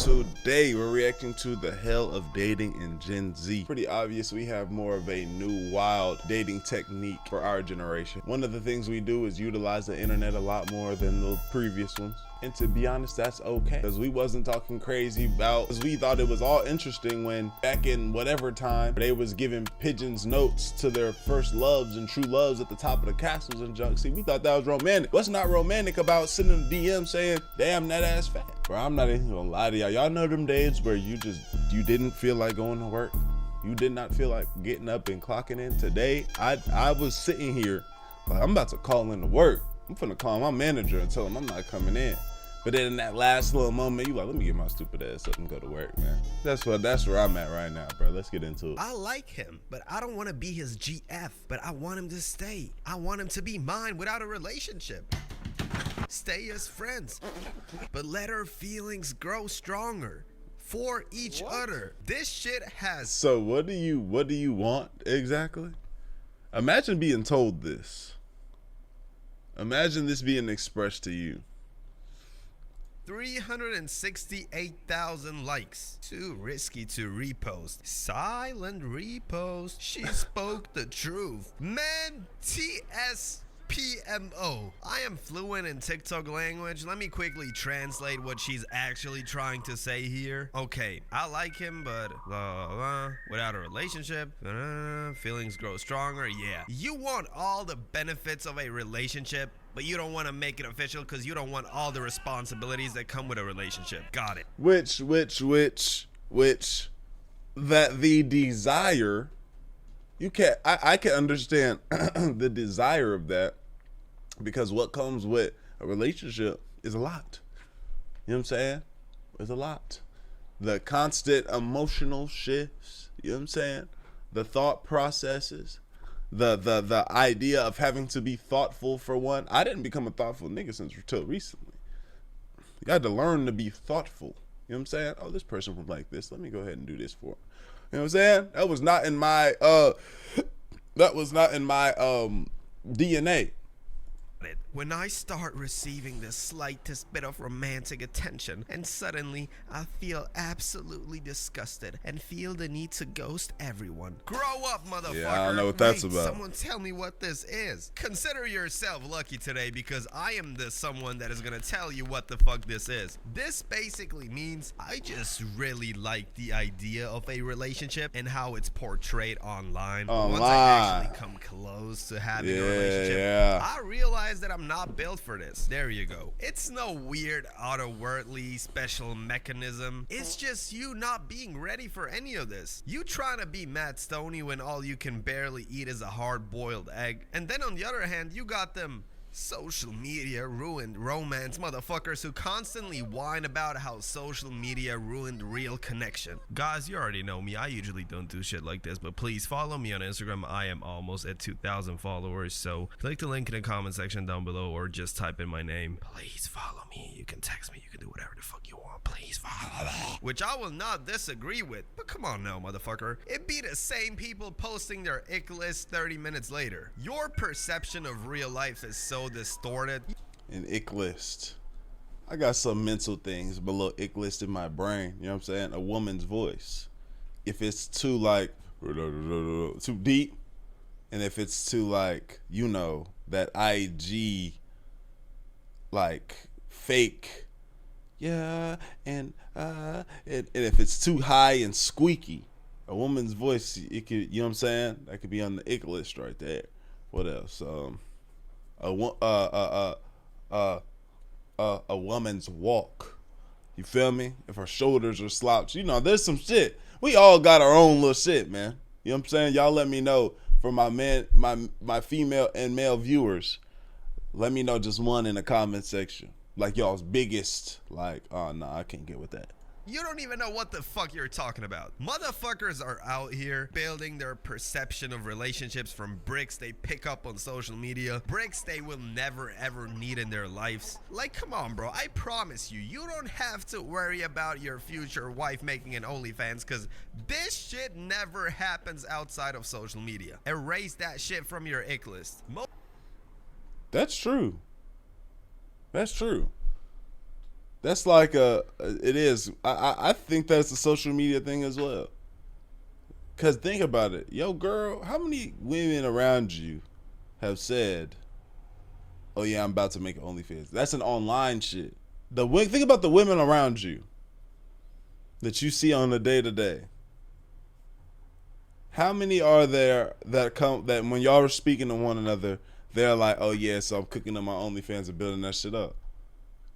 Today we're reacting to the hell of dating in Gen Z. Pretty obvious we have more of a new wild dating technique for our generation. One of the things we do is utilize the internet a lot more than the previous ones. And to be honest, that's okay, because we wasn't talking crazy about, because we thought it was all interesting when back in whatever time they was giving pigeons notes to their first loves and true loves at the top of the castles and junk. See, we thought that was romantic. What's not romantic about sending a DM saying, damn, that ass fat? Bro, I'm not even gonna lie to y'all. Y'all know them days where you didn't feel like going to work. You did not feel like getting up and clocking in. Today, I was sitting here like, I'm about to call in to work. I'm finna call my manager and tell him I'm not coming in. But then in that last little moment, you like, let me get my stupid ass up and go to work, man. That's where I'm at right now, bro. Let's get into it. I like him, but I don't want to be his GF, but I want him to stay. I want him to be mine without a relationship. Stay as friends, but let our feelings grow stronger for each other. This shit has... So what do you want exactly? Imagine being told this. Imagine this being expressed to you. 368,000 likes. Too risky to repost. Silent repost. She spoke the truth. Man, TSPMO. I am fluent in TikTok language. Let me quickly translate what she's actually trying to say here. Okay, I like him, but without a relationship, feelings grow stronger. Yeah. You want all the benefits of a relationship, but you don't want to make it official because you don't want all the responsibilities that come with a relationship. Got it. Which that the desire, you can't, I can understand the desire of that, because what comes with a relationship is a lot. You know what I'm saying? It's a lot. The constant emotional shifts, you know what I'm saying? The thought processes. The idea of having to be thoughtful for one. I didn't become a thoughtful nigga until recently. You got to learn to be thoughtful. You know what I'm saying? Oh, this person would like this. Let me go ahead and do this for him. You know what I'm saying? That was not in my DNA. When I start receiving the slightest bit of romantic attention, and suddenly I feel absolutely disgusted and feel the need to ghost everyone. Grow up, motherfucker. Yeah, I don't know what that's about. Someone tell me what this is. Consider yourself lucky today, because I am the someone that is gonna tell you what the fuck this is. This basically means I just really like the idea of a relationship and how it's portrayed online. Once I actually come close to having a relationship, I realize that I'm not built for this. There you go. It's no weird otherworldly special mechanism. It's just you not being ready for any of this. You trying to be Matt Stoney when all you can barely eat is a hard-boiled egg. And then on the other hand, you got them social media ruined romance motherfuckers who constantly whine about how social media ruined real connection. Guys, you already know me. I usually don't do shit like this, but please follow me on Instagram. I am almost at 2,000 followers, so click the link in the comment section down below or just type in my name. Please follow me. You can text me. You can do whatever the fuck you want. Please follow me. Which I will not disagree with, but come on now, motherfucker. It be the same people posting their ick list 30 minutes later. Your perception of real life is so distorted. An ick list. I got some mental things below ick list in my brain. You know what I'm saying? A woman's voice. If it's too like too deep, and if it's too like, you know, that IG like fake, yeah, and if it's too high and squeaky, a woman's voice, it could, you know what I'm saying? That could be on the ick list right there. What else? A woman's walk. You feel me? If her shoulders are slouched, you know, there's some shit. We all got our own little shit, man. You know what I'm saying? Y'all let me know, for my my female and male viewers. Let me know just one in the comment section. Like y'all's biggest, like, oh no, I can't get with that. You don't even know what the fuck you're talking about. Motherfuckers are out here building their perception of relationships from bricks they pick up on social media, bricks they will never ever need in their lives. Like, come on, bro. I promise you, you don't have to worry about your future wife making an OnlyFans, because this shit never happens outside of social media. Erase that shit from your ick list. That's true. That's true. That's like it is. I think that's a social media thing as well. Cause think about it, yo, girl, how many women around you have said, "Oh yeah, I'm about to make an OnlyFans"? That's an online shit. Think about the women around you that you see on a day to day. How many are there that when y'all are speaking to one another, they're like, "Oh yeah, so I'm cooking on my OnlyFans and building that shit up."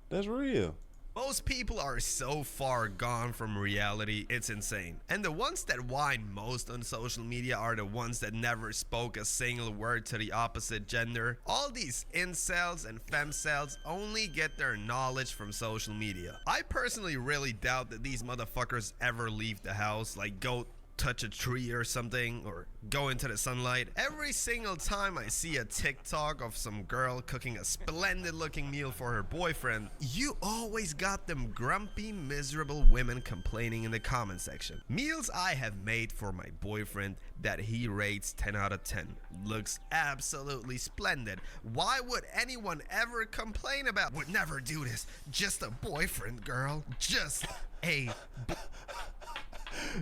That's real. Most people are so far gone from reality, it's insane. And the ones that whine most on social media are the ones that never spoke a single word to the opposite gender. All these incels and femcels only get their knowledge from social media. I personally really doubt that these motherfuckers ever leave the house, like go touch a tree or something, or go into the sunlight. Every single time I see a TikTok of some girl cooking a splendid looking meal for her boyfriend, you always got them grumpy, miserable women complaining in the comment section. Meals I have made for my boyfriend that he rates 10 out of 10. Looks absolutely splendid. Why would anyone ever complain about, would never do this, just a boyfriend, girl, just a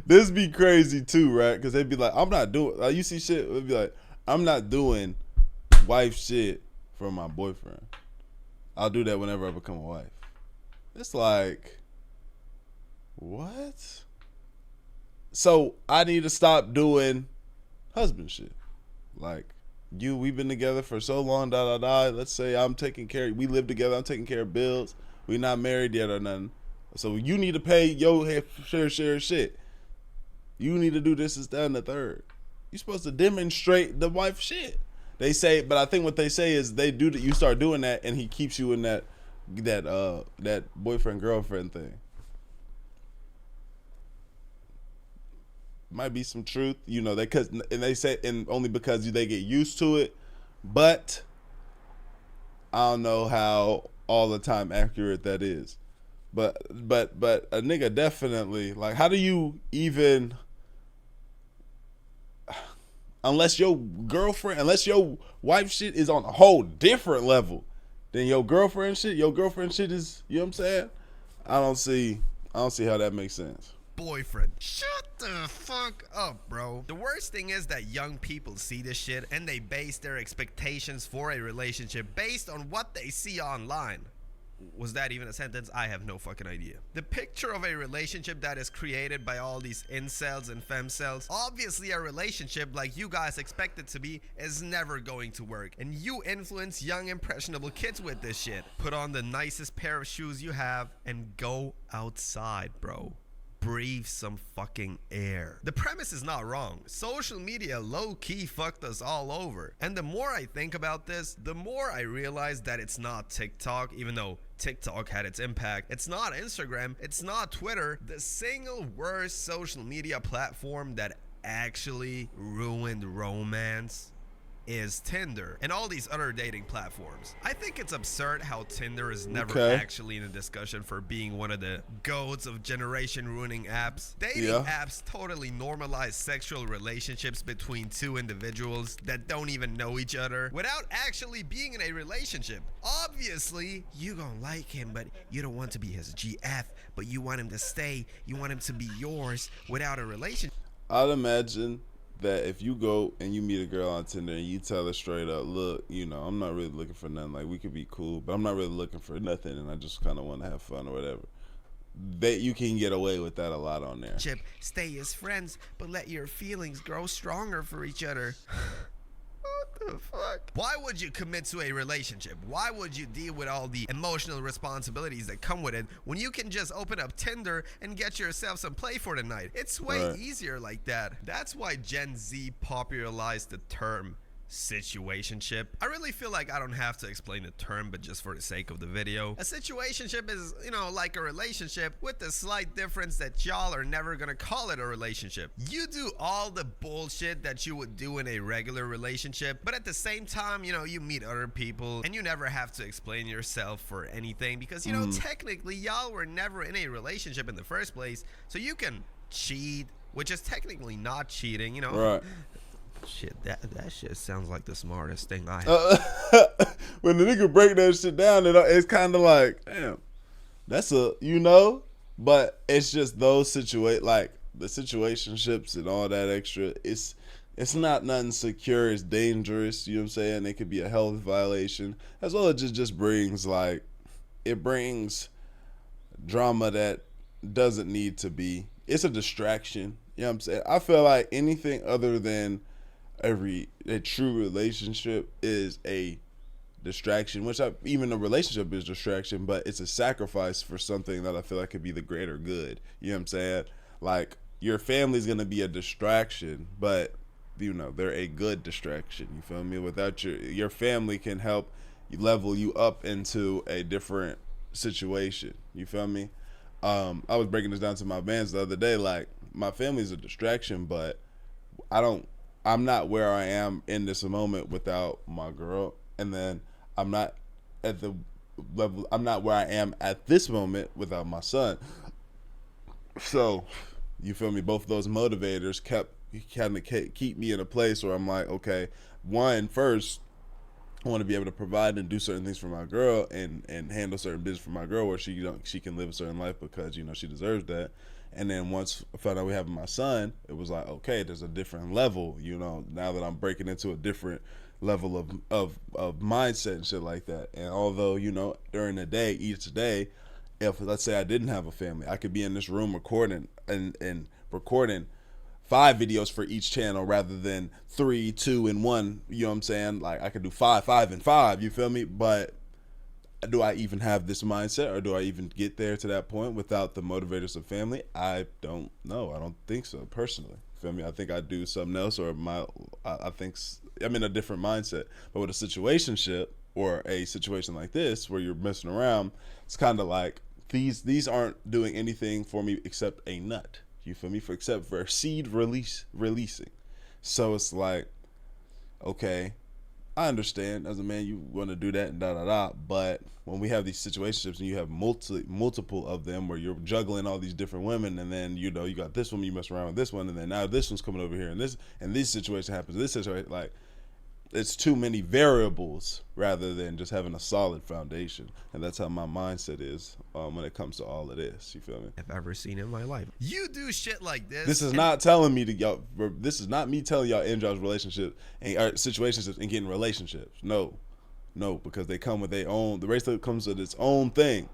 This be crazy too, right? Because they'd be like, I'm not doing, like, you see shit, it'd be like, I'm not doing wife shit for my boyfriend. I'll do that whenever I become a wife. It's like, what? So I need to stop doing husband shit. Like, we've been together for so long, Let's say I'm taking care, we live together, I'm taking care of bills. We not married yet or nothing. So you need to pay your share shit. You need to do this, that, and the third. You're supposed to demonstrate the wife shit. They say, but I think what they say is they do that. You start doing that, and he keeps you in that boyfriend girlfriend thing. Might be some truth, they say, and only because they get used to it. But I don't know how all the time accurate that is. But a nigga definitely, like, how do you even, unless your wife shit is on a whole different level than your girlfriend shit is, you know what I'm saying? I don't see how that makes sense. Boyfriend. Shut the fuck up, bro. The worst thing is that young people see this shit and they base their expectations for a relationship based on what they see online. Was that even a sentence? I have no fucking idea. The picture of a relationship that is created by all these incels and femcels, obviously a relationship like you guys expect it to be, is never going to work. And you influence young impressionable kids with this shit. Put on the nicest pair of shoes you have and go outside, bro. Breathe some fucking air. The premise is not wrong. Social media low-key fucked us all over. And the more I think about this, the more I realize that it's not TikTok, even though TikTok had its impact. It's not Instagram. It's not Twitter. The single worst social media platform that actually ruined romance is Tinder and all these other dating platforms. I think it's absurd how Tinder is never actually in a discussion for being one of the goats of generation ruining apps. Dating apps totally normalize sexual relationships between two individuals that don't even know each other without actually being in a relationship. Obviously, you gonna like him, but you don't want to be his GF, but you want him to stay, you want him to be yours without a relationship. I'd imagine that if you go and you meet a girl on Tinder and you tell her straight up, look, I'm not really looking for nothing. Like, we could be cool, but I'm not really looking for nothing, and I just kind of want to have fun or whatever. You can get away with that a lot on there. Stay as friends, but let your feelings grow stronger for each other. What the fuck? Why would you commit to a relationship? Why would you deal with all the emotional responsibilities that come with it when you can just open up Tinder and get yourself some play for the night? It's way easier like that. That's why Gen Z popularized the term situationship. I really feel like I don't have to explain the term, but just for the sake of the video, a situationship is, like a relationship with the slight difference that y'all are never gonna call it a relationship. You do all the bullshit that you would do in a regular relationship, but at the same time, you meet other people and you never have to explain yourself for anything because, technically y'all were never in a relationship in the first place, so you can cheat, which is technically not cheating, Right. Shit, that shit sounds like the smartest thing I have. When the nigga break that shit down, it's kind of like, damn, That's a, you know, but it's just those like the situationships and all that extra. It's not nothing secure. It's dangerous. You know what I'm saying? It could be a health violation, as well as it just brings like, it brings drama that doesn't need to be. It's a distraction. You know what I'm saying? I feel like anything other than a true relationship is a distraction, which even a relationship is distraction, but it's a sacrifice for something that I feel like could be the greater good. You know what I'm saying? Like, your family's gonna be a distraction, but you know, they're a good distraction. You feel me? Without your family can help level you up into a different situation. You feel me? I was breaking this down to my bands the other day. Like, my family's a distraction, but I'm not where I am in this moment without my girl, and then I'm not at the level. I'm not where I am at this moment without my son. So, you feel me? Both of those motivators kind of keep me in a place where I'm like, okay, first, I want to be able to provide and do certain things for my girl, and handle certain business for my girl where she can live a certain life, because you know she deserves that. And then once I found out we have my son, it was like, okay, there's a different level, you know, now that I'm breaking into a different level of mindset and shit like that. And although, you know, during the day, each day, if let's say I didn't have a family, I could be in this room recording and recording 5 videos for each channel rather than 3, 2, and 1. You know what I'm saying? Like, I could do 5, 5, and 5. You feel me? But do I even have this mindset, or do I even get there to that point without the motivators of family? I don't know. I don't think so, personally. Feel me? I think I do something else, or I think I'm in a different mindset. But with a situationship or a situation like this where you're messing around, it's kind of like these aren't doing anything for me except a nut. You feel me? Except for seed releasing. So it's like, okay, I understand as a man you want to do that and but when we have these situationships and you have multiple of them where you're juggling all these different women, and then you know you got this one, you mess around with this one, and then now this one's coming over here, and this situation happens, this situation, like, it's too many variables rather than just having a solid foundation. And that's how my mindset is when it comes to all of this. You feel me? I've ever seen in my life. You do shit like this. This is not telling me to y'all. This is not me telling y'all end y'all's relationships and situationships and getting relationships. No, because they come with their own. The race comes with its own thing.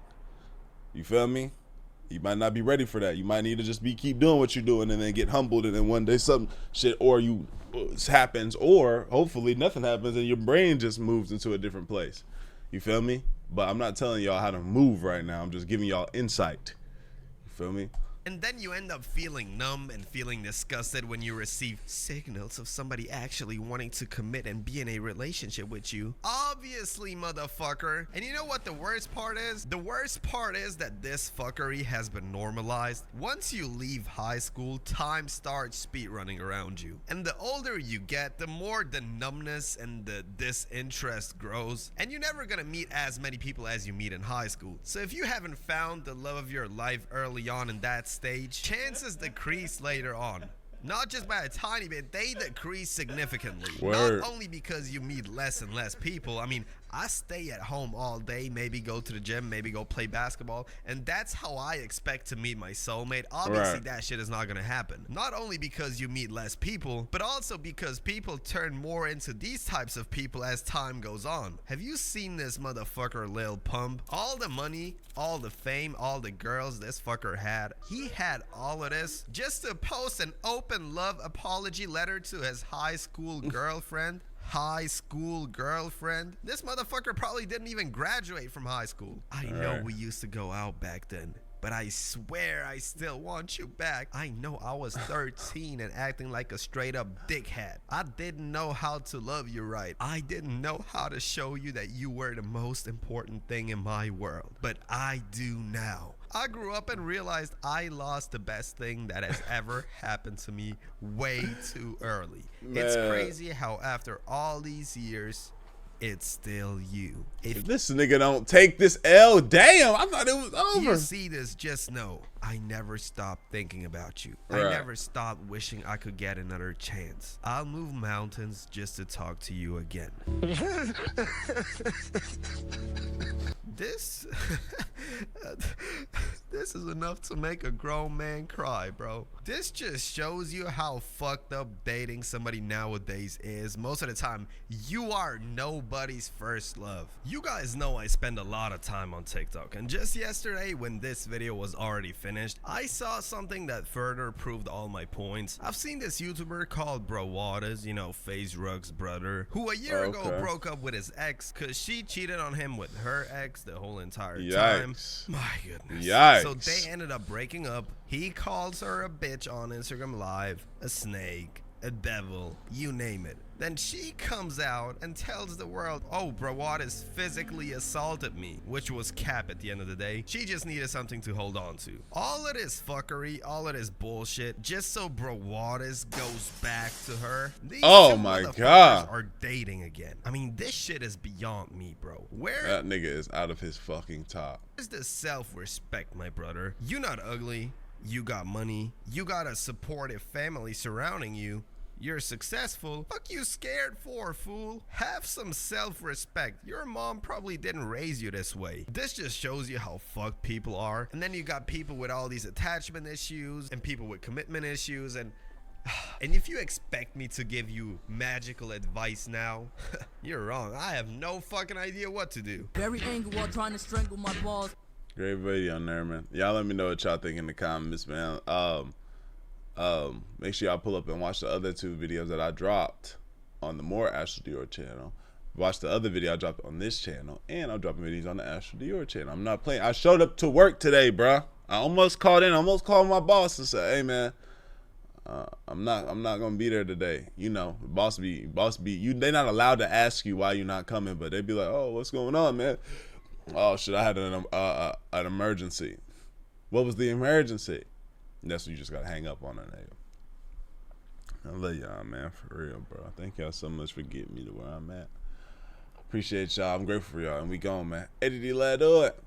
You feel me? You might not be ready for that. You might need to just keep doing what you're doing, and then get humbled, and then one day some shit happens, or hopefully nothing happens, and your brain just moves into a different place. You feel me? But I'm not telling y'all how to move right now. I'm just giving y'all insight. You feel me? And then you end up feeling numb and feeling disgusted when you receive signals of somebody actually wanting to commit and be in a relationship with you. Obviously, motherfucker. And you know what the worst part is? The worst part is that this fuckery has been normalized. Once you leave high school, time starts speed running around you. And the older you get, the more the numbness and the disinterest grows. And you're never gonna meet as many people as you meet in high school. So if you haven't found the love of your life early on in that stage, chances decrease later on. Not just by a tiny bit, they decrease significantly. Word. Not only because you meet less and less people. I mean, I stay at home all day, maybe go to the gym, maybe go play basketball, and that's how I expect to meet my soulmate. Obviously, Right. That shit is not gonna happen. Not only because you meet less people, but also because people turn more into these types of people as time goes on. Have you seen this motherfucker Lil Pump? All the money, all the fame, all the girls this fucker had, he had all of this just to post an open love apology letter to his high school girlfriend. This motherfucker probably didn't even graduate from high school. I know Right. we used to go out back then, but I swear I still want you back. I know I was 13 and acting like a straight up dickhead. I didn't know how to love you right. I didn't know how to show you that you were the most important thing in my world, but I do now. I grew up and realized I lost the best thing that has ever happened to me way too early. It's Man. crazy how after all these years, it's still you. If this nigga don't take this L, damn, I thought it was over. You see this, just know I never stopped thinking about you. Right. I never stopped wishing I could get another chance. I'll move mountains just to talk to you again. This is enough to make a grown man cry, bro. This just shows you how fucked up dating somebody nowadays is. Most of the time, you are nobody's first love. You guys know I spend a lot of time on TikTok, and just yesterday when this video was already finished, I saw something that further proved all my points. I've seen this YouTuber called Bro Waters, you know, FaZe Rug's brother, who a year ago broke up with his ex because she cheated on him with her ex the whole entire time. My goodness. Yikes. So they ended up breaking up. He calls her a bitch on Instagram Live, a snake, a devil, you name it. Then she comes out and tells the world, oh, Brawad physically assaulted me, which was cap at the end of the day. She just needed something to hold on to. All of this fuckery, all of this bullshit, just so Brawad goes back to her. These oh my god, are dating again. I mean, this shit is beyond me, bro. Where that nigga is out of his fucking top. Where's the self-respect, my brother? You not ugly. You got money. You got a supportive family surrounding you. You're successful. Fuck you scared for, fool? Have some self-respect. Your mom probably didn't raise you this way. This just shows you how fucked people are. And then you got people with all these attachment issues and people with commitment issues. And if you expect me to give you magical advice now, you're wrong. I have no fucking idea what to do. Very angry while trying to strangle my balls. Great video on there, man. Y'all let me know what y'all think in the comments, man. Make sure y'all pull up and watch the other 2 videos that I dropped on the more Astral Dior channel. Watch the other video I dropped on this channel, and I'm dropping videos on the Astral Dior channel. I'm not playing. I showed up to work today, bruh. I almost called my boss and said, hey man, I'm not gonna be there today. You know, boss be you. They not allowed to ask you why you're not coming, but they be like, oh, what's going on, man? Oh shit, I had an emergency. What was the emergency? And that's when you just gotta hang up on that nigga. I love y'all, man, for real, bro. Thank y'all so much for getting me to where I'm at. Appreciate y'all. I'm grateful for y'all, and we gone, man. Eddie, let do it.